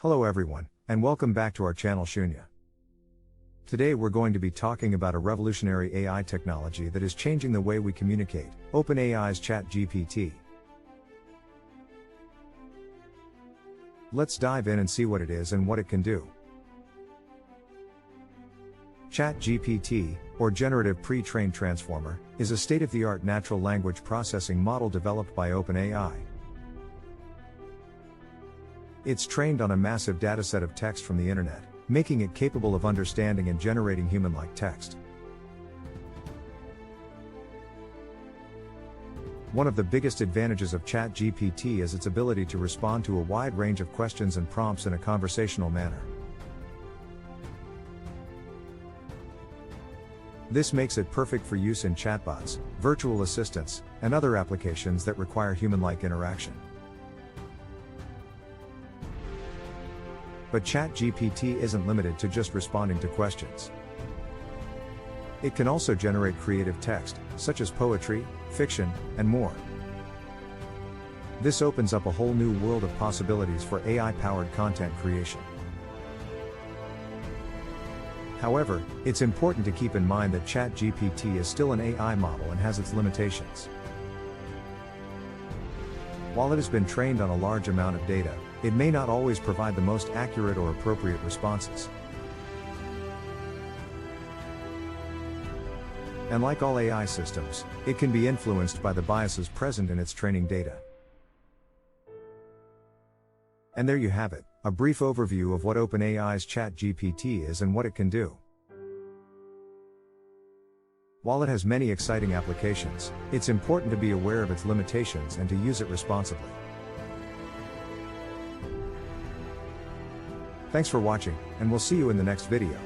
Hello everyone, and welcome back to our channel Shoonya. Today we're going to be talking about a revolutionary AI technology that is changing the way we communicate, OpenAI's ChatGPT. Let's dive in and see what it is and what it can do. ChatGPT, or Generative Pre-trained Transformer, is a state-of-the-art natural language processing model developed by OpenAI. It's trained on a massive dataset of text from the internet, making it capable of understanding and generating human-like text. One of the biggest advantages of ChatGPT is its ability to respond to a wide range of questions and prompts in a conversational manner. This makes it perfect for use in chatbots, virtual assistants, and other applications that require human-like interaction. But ChatGPT isn't limited to just responding to questions. It can also generate creative text, such as poetry, fiction, and more. This opens up a whole new world of possibilities for AI-powered content creation. However, it's important to keep in mind that ChatGPT is still an AI model and has its limitations. While it has been trained on a large amount of data, it may not always provide the most accurate or appropriate responses. And like all AI systems, it can be influenced by the biases present in its training data. And there you have it, a brief overview of what OpenAI's ChatGPT is and what it can do. While it has many exciting applications, it's important to be aware of its limitations and to use it responsibly. Thanks for watching, and we'll see you in the next video.